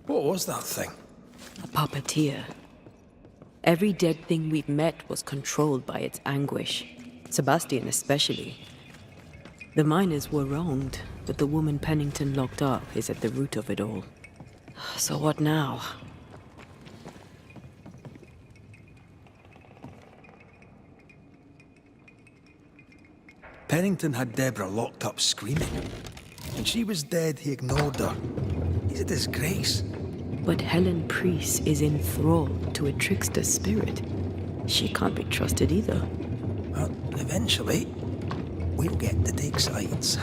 What was that thing? A puppeteer. Every dead thing we've met was controlled by its anguish. Sebastian especially. The miners were wronged, but the woman Pennington locked up is at the root of it all. So what now? Pennington had Deborah locked up screaming. When she was dead, he ignored her. He's a disgrace. But Helen Priest is in thrall to a trickster spirit. She can't be trusted either. Well, eventually, we'll get to take sides.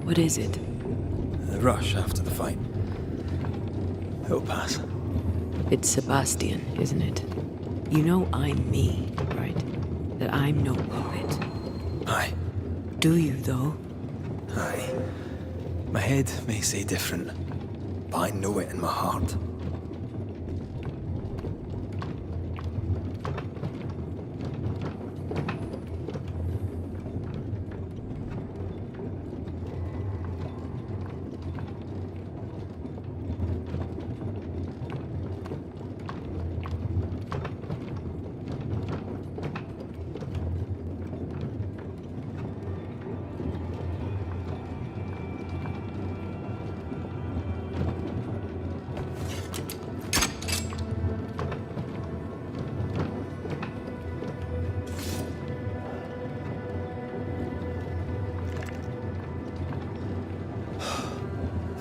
What is it? The rush after the fight. It'll pass. It's Sebastian, isn't it? You know I'm me, right? That I'm no puppet. Aye. Do you, though? Aye. My head may say different, but I know it in my heart.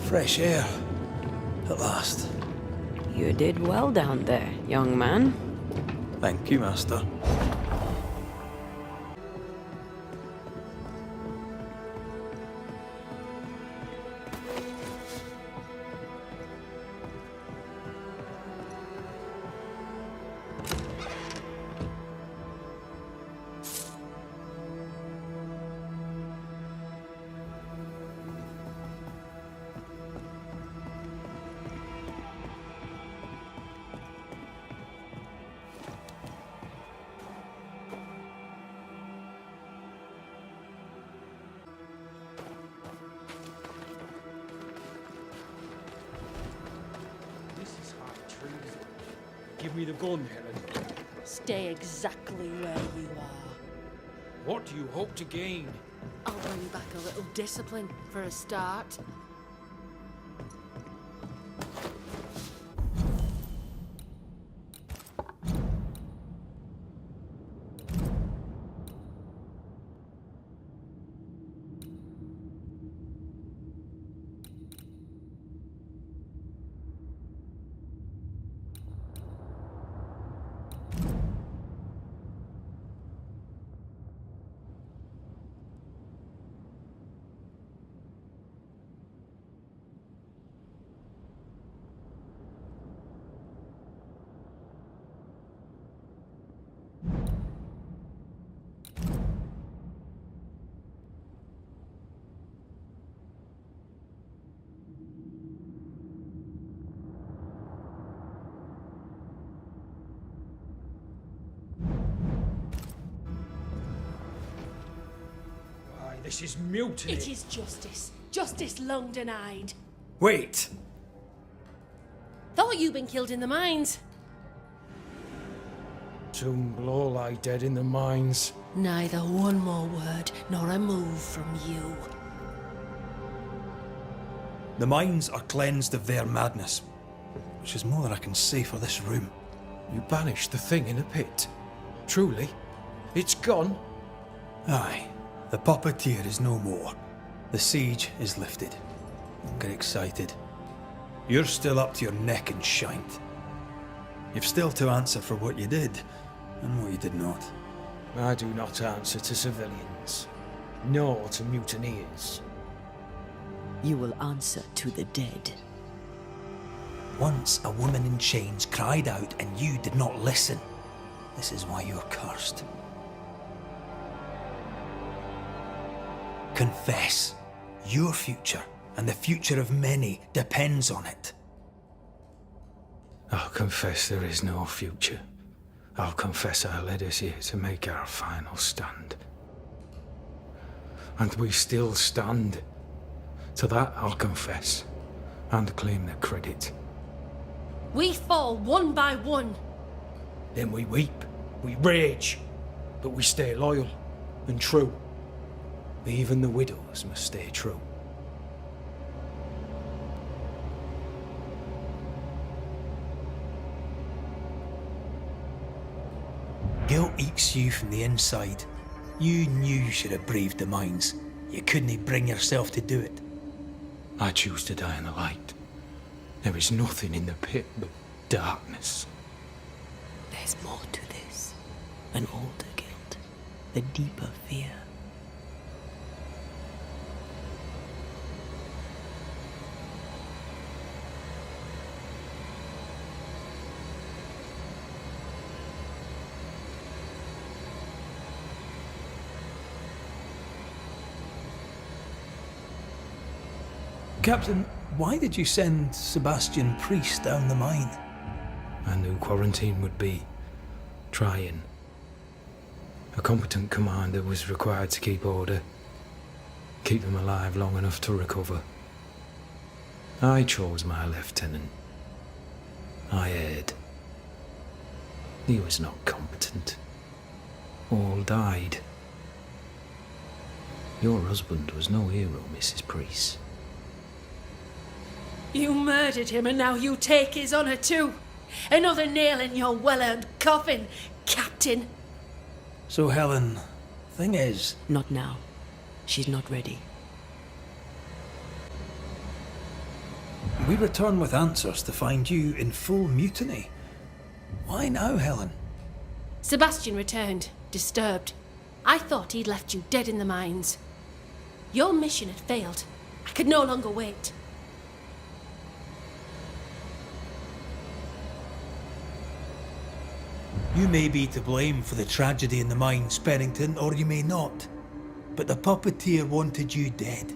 Fresh air. At last. You did well down there, young man. Thank you, Master. Give me the gun, Helen. Stay exactly where you are. What do you hope to gain? I'll bring back a little discipline for a start. This is mutiny. It is justice. Justice long denied. Wait! Thought you'd been killed in the mines. Soon will all lie dead in the mines. Neither one more word nor a move from you. The mines are cleansed of their madness, which is more than I can say for this room. You banished the thing in a pit. Truly? It's gone? Aye. The puppeteer is no more. The siege is lifted. Don't get excited. You're still up to your neck in shite. You've still to answer for what you did, and what you did not. I do not answer to civilians, nor to mutineers. You will answer to the dead. Once a woman in chains cried out and you did not listen. This is why you're cursed. Confess. Your future and the future of many depends on it. I'll confess there is no future. I'll confess our led us here to make our final stand. And we still stand. To that I'll confess, and claim the credit. We fall one by one. Then we weep, we rage, but we stay loyal and true. Even the widows must stay true. Guilt eats you from the inside. You knew you should have braved the mines. You couldn't bring yourself to do it. I choose to die in the light. There is nothing in the pit but darkness. There's more to this. An older guilt. The deeper fear. Captain, why did you send Sebastian Priest down the mine? I knew quarantine would be trying. A competent commander was required to keep order, keep them alive long enough to recover. I chose my lieutenant. I erred. He was not competent. All died. Your husband was no hero, Mrs. Priest. You murdered him and now you take his honour too. Another nail in your well-earned coffin, Captain. So Helen, thing is... Not now. She's not ready. We return with answers to find you in full mutiny. Why now, Helen? Sebastian returned, disturbed. I thought he'd left you dead in the mines. Your mission had failed. I could no longer wait. You may be to blame for the tragedy in the mines, Pennington, or you may not. But the puppeteer wanted you dead.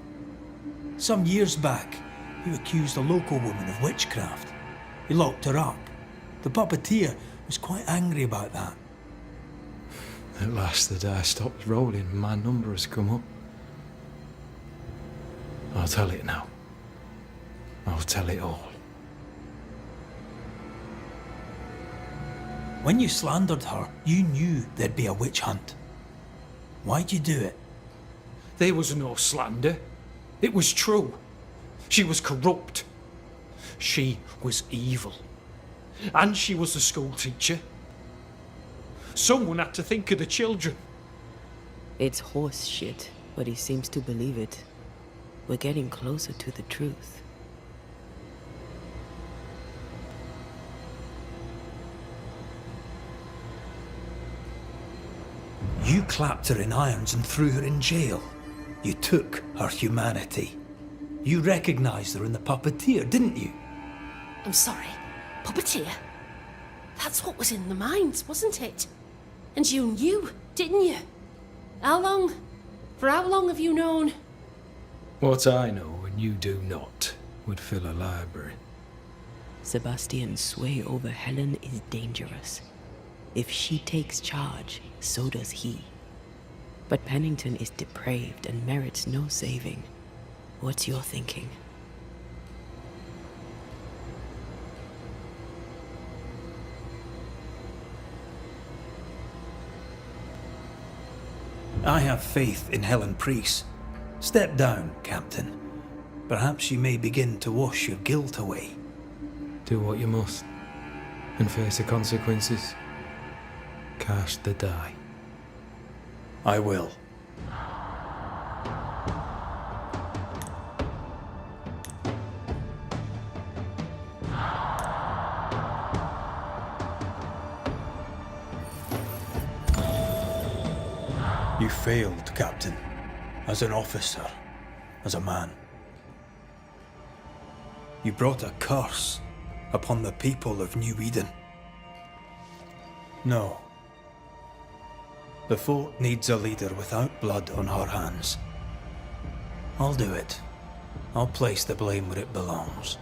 Some years back, you accused a local woman of witchcraft. You locked her up. The puppeteer was quite angry about that. At last the die stops rolling and my number has come up. I'll tell it now. I'll tell it all. When you slandered her, you knew there'd be a witch hunt. Why'd you do it? There was no slander. It was true. She was corrupt. She was evil. And she was a school teacher. Someone had to think of the children. It's horse shit, but he seems to believe it. We're getting closer to the truth. You clapped her in irons and threw her in jail. You took her humanity. You recognized her in the puppeteer, didn't you? I'm sorry. Puppeteer? That's what was in the mines, wasn't it? And you knew, didn't you? For how long have you known? What I know and you do not would fill a library. Sebastian's sway over Helen is dangerous. If she takes charge, so does he. But Pennington is depraved and merits no saving. What's your thinking? I have faith in Helen Priest. Step down, Captain. Perhaps you may begin to wash your guilt away. Do what you must, and face the consequences. Cast the die. I will. You failed, Captain. As an officer, as a man. You brought a curse upon the people of New Eden. No. The fort needs a leader without blood on her hands. I'll do it. I'll place the blame where it belongs.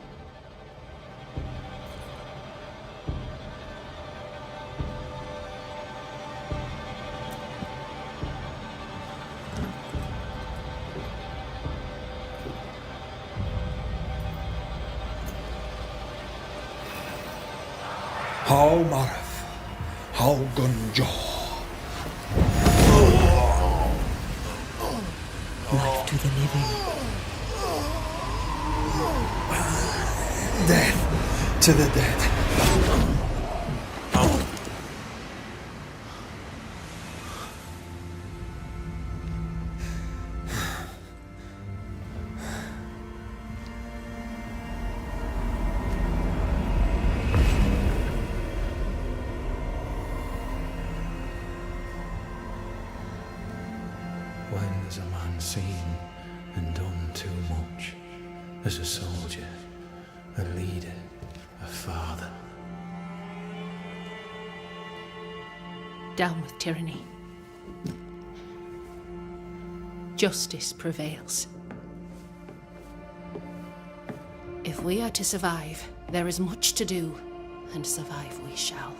How Marith, how Gunjaw. Life to the living. Death to the dead. When has a man seen and done too much? As a soldier, a leader, a father. Down with tyranny. Justice prevails. If we are to survive, there is much to do, and survive we shall.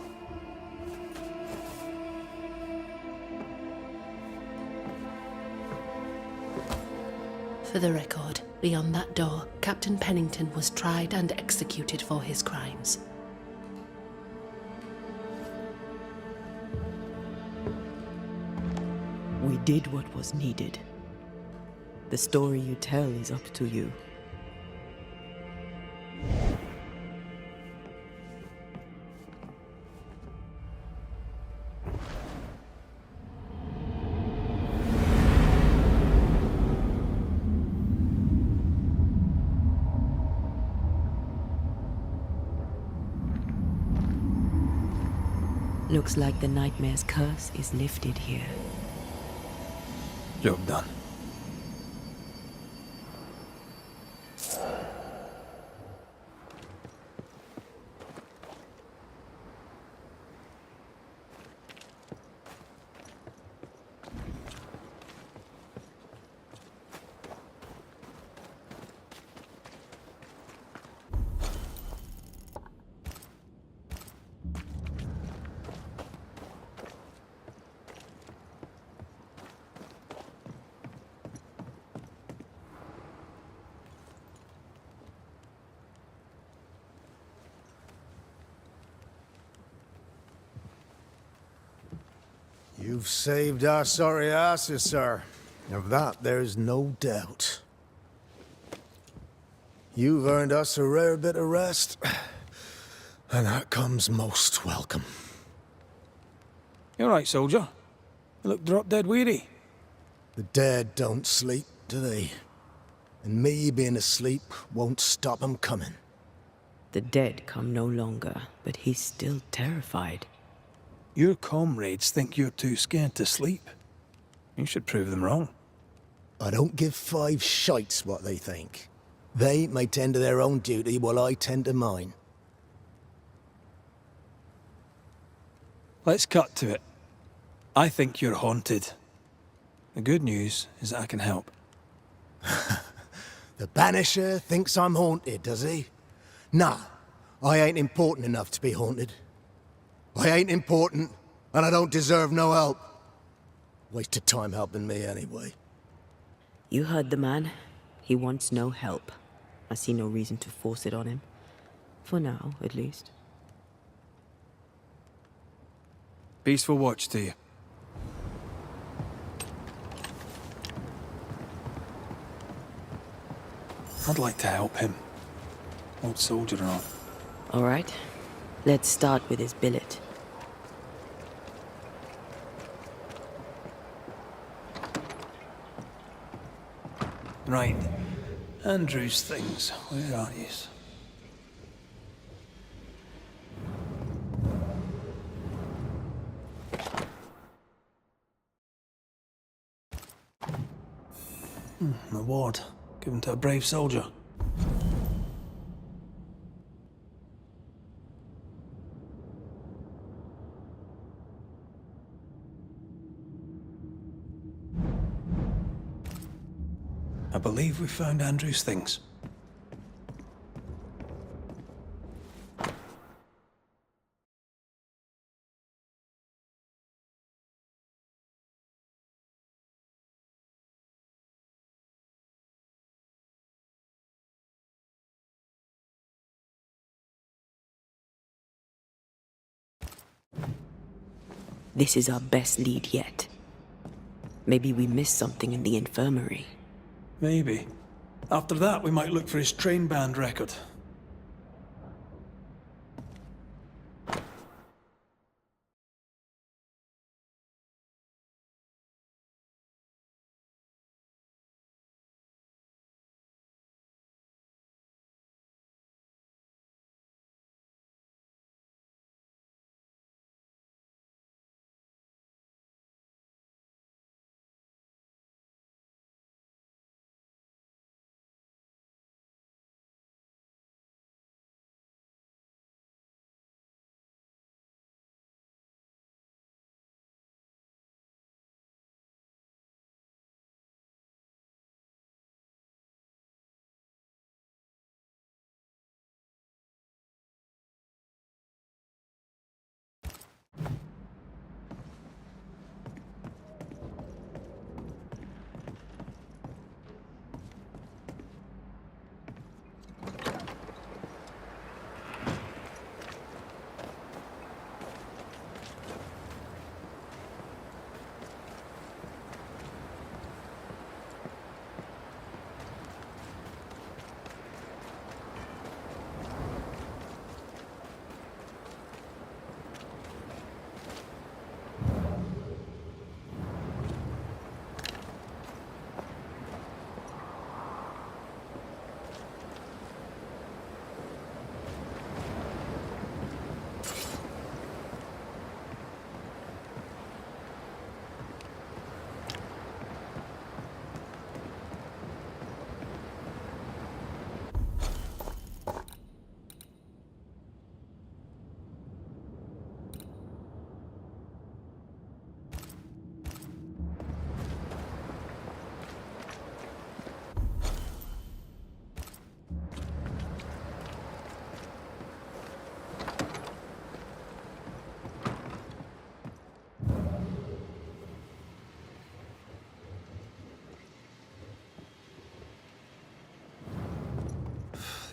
For the record, beyond that door, Captain Pennington was tried and executed for his crimes. We did what was needed. The story you tell is up to you. Looks like the nightmare's curse is lifted here. Job done. You've saved our sorry asses, sir. Of that, there's no doubt. You've earned us a rare bit of rest, and that comes most welcome. You all right, soldier? You look drop dead weary. The dead don't sleep, do they? And me being asleep won't stop 'em coming. The dead come no longer, but he's still terrified. Your comrades think you're too scared to sleep. You should prove them wrong. I don't give 5 shites what they think. They may tend to their own duty while I tend to mine. Let's cut to it. I think you're haunted. The good news is that I can help. The Banisher thinks I'm haunted, does he? Nah, I ain't important enough to be haunted. I ain't important, and I don't deserve no help. Wasted time helping me anyway. You heard the man. He wants no help. I see no reason to force it on him. For now, at least. Peaceful watch to you. I'd like to help him. Old soldier and all. All right. Let's start with his billet. Right. Andrew's things. Where are yous? An award given to a brave soldier. believe we found Andrew's things. This is our best lead yet. Maybe we missed something in the infirmary. Maybe. After that, we might look for his train band record.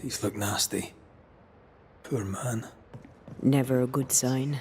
These look nasty. Poor man. Never a good sign.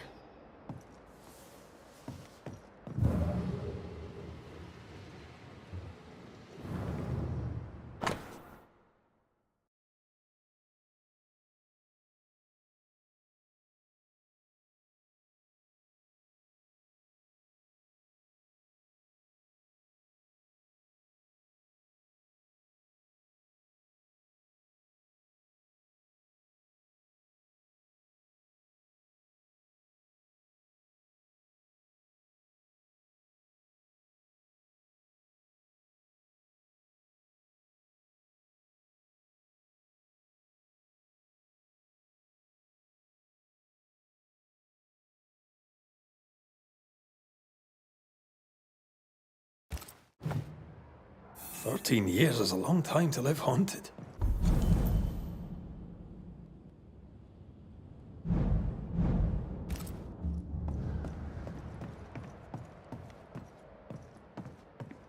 "13 years is a long time to live haunted."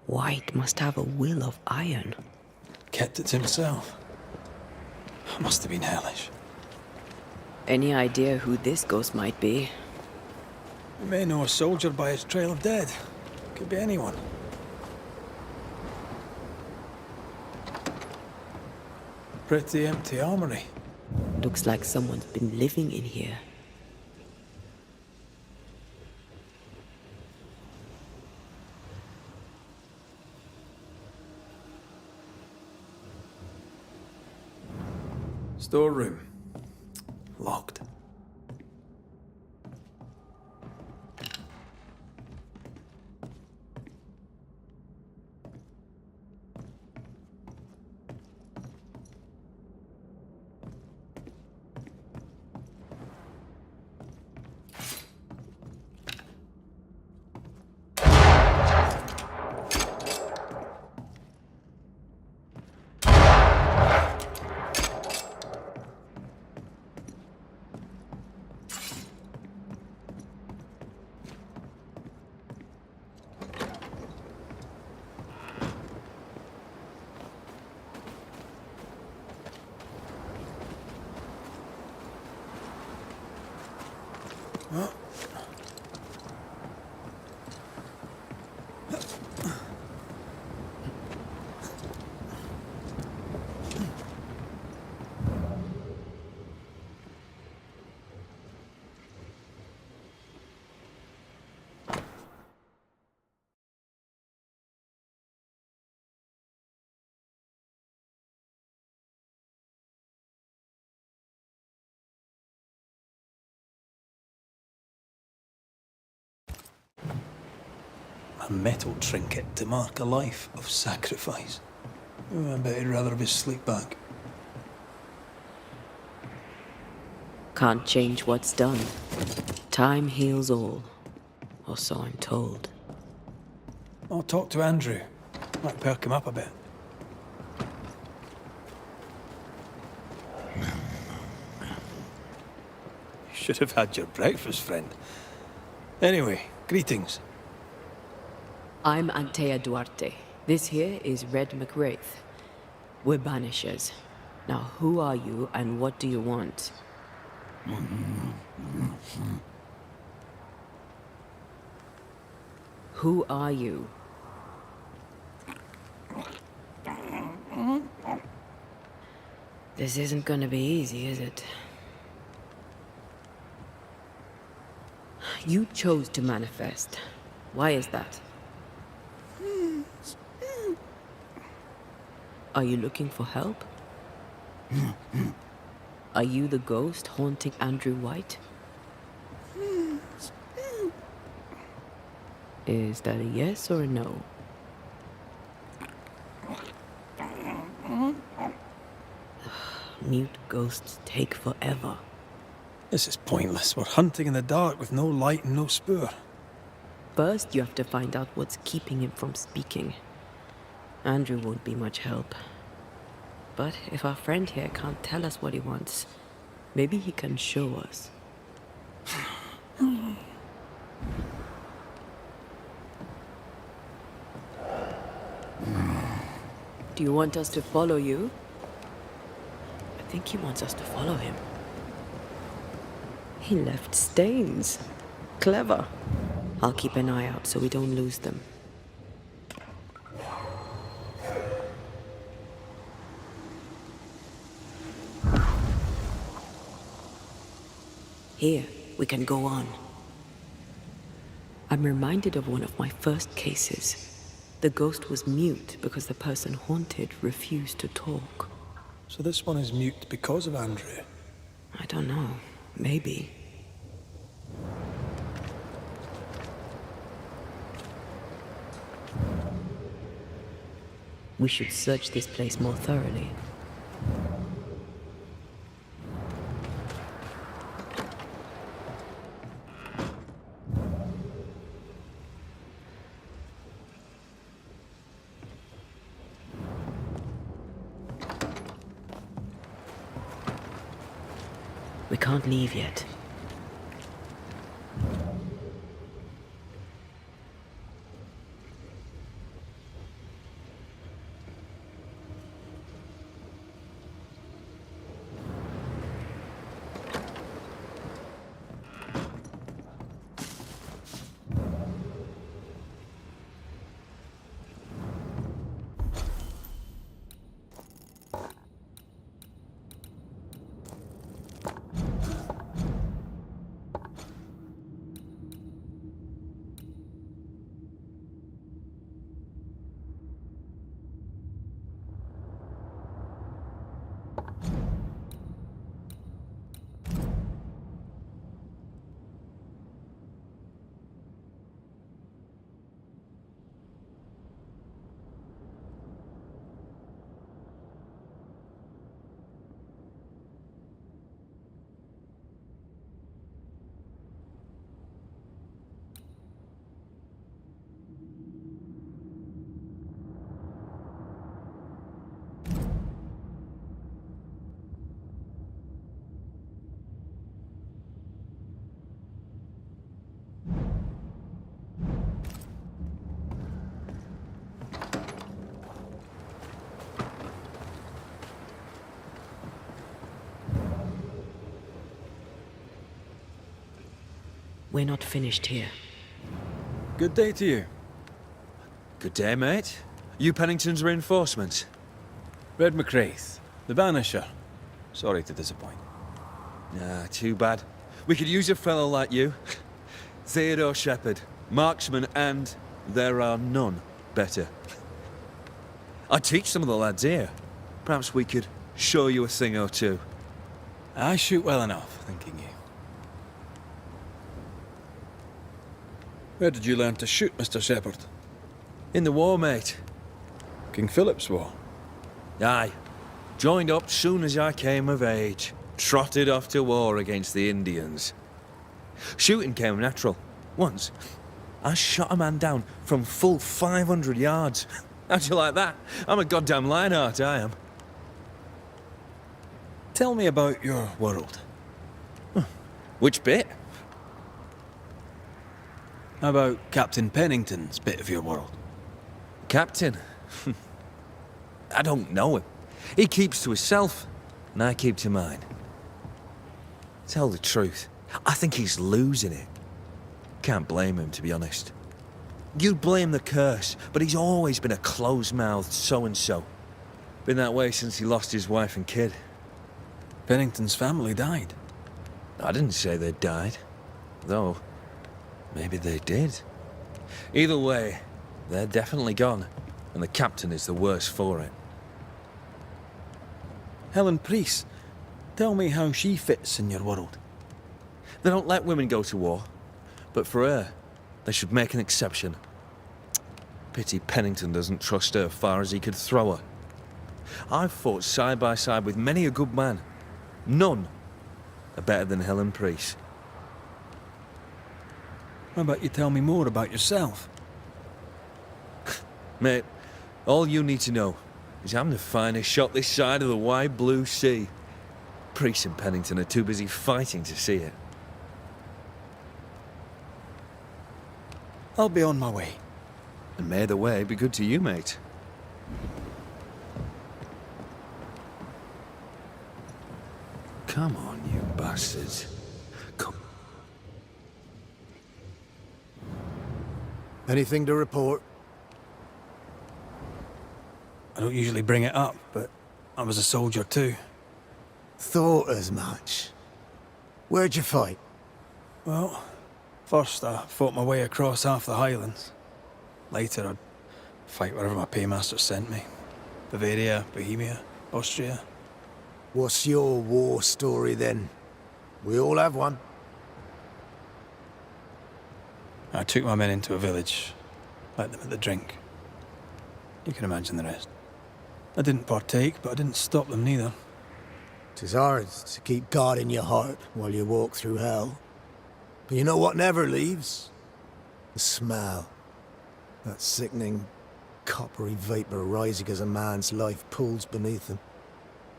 White must have a will of iron. Kept it to himself. Must have been hellish. Any idea who this ghost might be? We may know a soldier by his trail of dead. Could be anyone. Pretty empty armory. Looks like someone's been living in here. Storeroom. Locked. A metal trinket to mark a life of sacrifice. Oh, I bet he'd rather have his sleep back. Can't change what's done. Time heals all. Or so I'm told. I'll talk to Andrew. Might perk him up a bit. You should have had your breakfast, friend. Anyway, greetings. I'm Antea Duarte. This here is Red McWraith. We're Banishers. Now, who are you and what do you want? Who are you? This isn't gonna be easy, is it? You chose to manifest. Why is that? Are you looking for help? Are you the ghost haunting Andrew White? Is that a yes or a no? Mute ghosts take forever. This is pointless. We're hunting in the dark with no light and no spoor. First, you have to find out what's keeping him from speaking. Andrew won't be much help. But if our friend here can't tell us what he wants, maybe he can show us. Do you want us to follow you? I think he wants us to follow him. He left stains. Clever. I'll keep an eye out so we don't lose them. Here, we can go on. I'm reminded of one of my first cases. The ghost was mute because the person haunted refused to talk. So this one is mute because of Andrew. I don't know. Maybe. We should search this place more thoroughly. We can't leave yet. We're not finished here. Good day to you. Good day, mate. You Pennington's reinforcements? Red McCraith, the Banisher. Sorry to disappoint. Nah, too bad. We could use a fellow like you. Theodore Shepherd, marksman, and there are none better. I teach some of the lads here. Perhaps we could show you a thing or two. I shoot well enough, thinking you. Where did you learn to shoot, Mr. Shepherd? In the war, mate. King Philip's War. Aye. Joined up soon as I came of age. Trotted off to war against the Indians. Shooting came natural. Once, I shot a man down from full 500 yards. How'd you like that? I'm a goddamn Lionheart, I am. Tell me about your world. Which bit? How about Captain Pennington's bit of your world? Captain? I don't know him. He keeps to himself, and I keep to mine. Tell the truth, I think he's losing it. Can't blame him, to be honest. You'd blame the curse, but he's always been a close-mouthed so-and-so. Been that way since he lost his wife and kid. Pennington's family died. I didn't say they died, though maybe they did. Either way, they're definitely gone, and the captain is the worse for it. Helen Priest, tell me how she fits in your world. They don't let women go to war, but for her, they should make an exception. Pity Pennington doesn't trust her far as he could throw her. I've fought side by side with many a good man. None are better than Helen Priest. How about you tell me more about yourself? Mate, all you need to know is I'm the finest shot this side of the wide blue sea. Priest and Pennington are too busy fighting to see it. I'll be on my way. And may the way be good to you, mate. Come on, you bastards. Come. Anything to report? I don't usually bring it up, but I was a soldier too. Thought as much. Where'd you fight? Well, first I fought my way across half the Highlands. Later I'd fight wherever my paymaster sent me. Bavaria, Bohemia, Austria. What's your war story then? We all have one. I took my men into a village, let them at the drink. You can imagine the rest. I didn't partake, but I didn't stop them neither. 'Tis hard to keep God in your heart while you walk through hell. But you know what never leaves? The smell. That sickening, coppery vapour rising as a man's life pulls beneath him.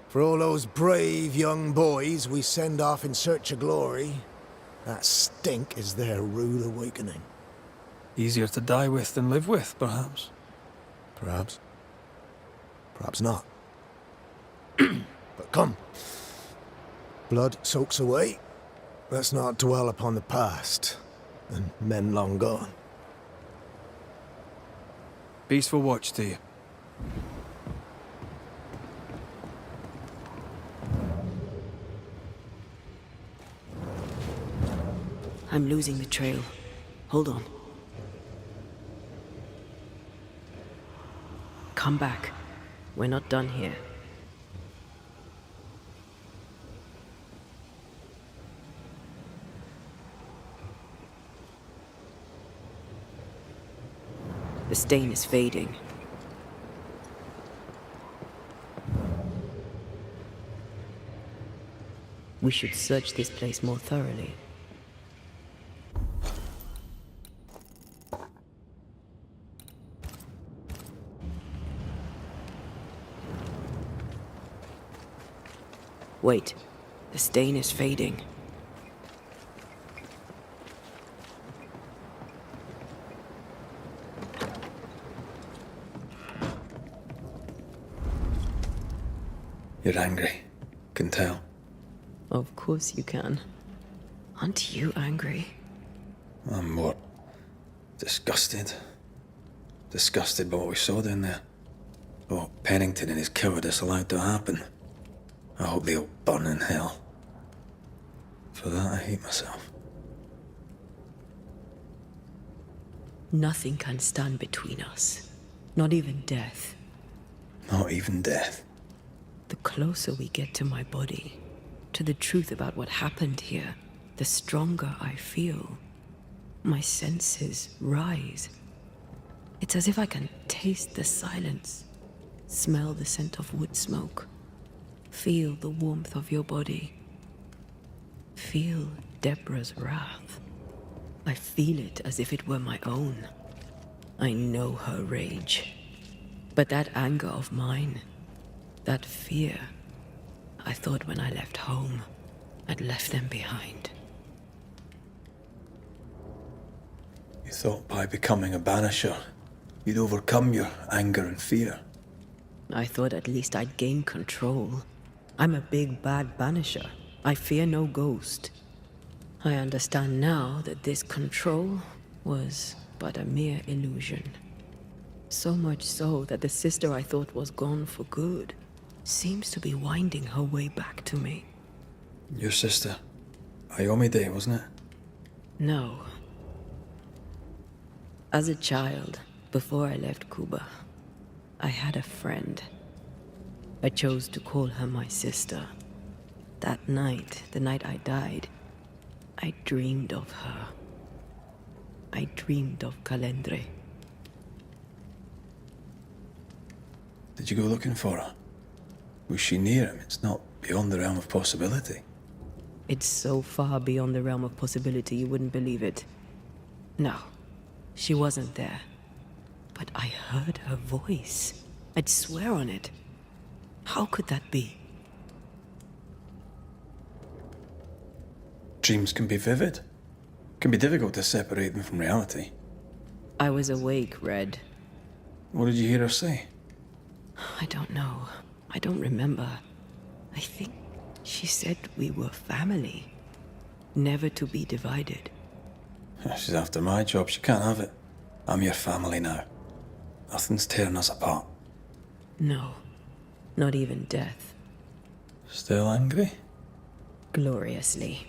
For all those brave young boys we send off in search of glory, that stink is their rude awakening. Easier to die with than live with, perhaps. Perhaps. Perhaps not. But come. Blood soaks away. Let's not dwell upon the past, and men long gone. Peaceful watch to you. I'm losing the trail. Hold on. Come back. We're not done here. The stain is fading. We should search this place more thoroughly. Wait, the stain is fading. You're angry. Can tell. Of course you can. Aren't you angry? I'm more disgusted. Disgusted by what we saw down there. What Pennington and his cowardice allowed to happen. I hope they'll burn in hell. For that, I hate myself. Nothing can stand between us. Not even death. Not even death. The closer we get to my body, to the truth about what happened here, the stronger I feel. My senses rise. It's as if I can taste the silence, smell the scent of wood smoke, feel the warmth of your body, feel Deborah's wrath. I feel it as if it were my own. I know her rage. But that anger of mine, that fear, I thought when I left home, I'd left them behind. You thought by becoming a banisher, you'd overcome your anger and fear. I thought at least I'd gain control. I'm a big bad banisher. I fear no ghost. I understand now that this control was but a mere illusion. So much so that the sister I thought was gone for good seems to be winding her way back to me. Your sister, Ayomide, wasn't it? No. As a child, before I left Cuba, I had a friend. I chose to call her my sister. That night, the night I died, I dreamed of her. I dreamed of Calendre. Did you go looking for her? Was she near him? It's not beyond the realm of possibility. It's so far beyond the realm of possibility you wouldn't believe it. No, she wasn't there. But I heard her voice. I'd swear on it. How could that be? Dreams can be vivid. Can be difficult to separate them from reality. I was awake, Red. What did you hear her say? I don't know. I don't remember. I think she said we were family. Never to be divided. She's after my job. She can't have it. I'm your family now. Nothing's tearing us apart. No, not even death. Still angry? Gloriously.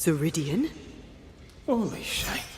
Ceridian? Holy shite.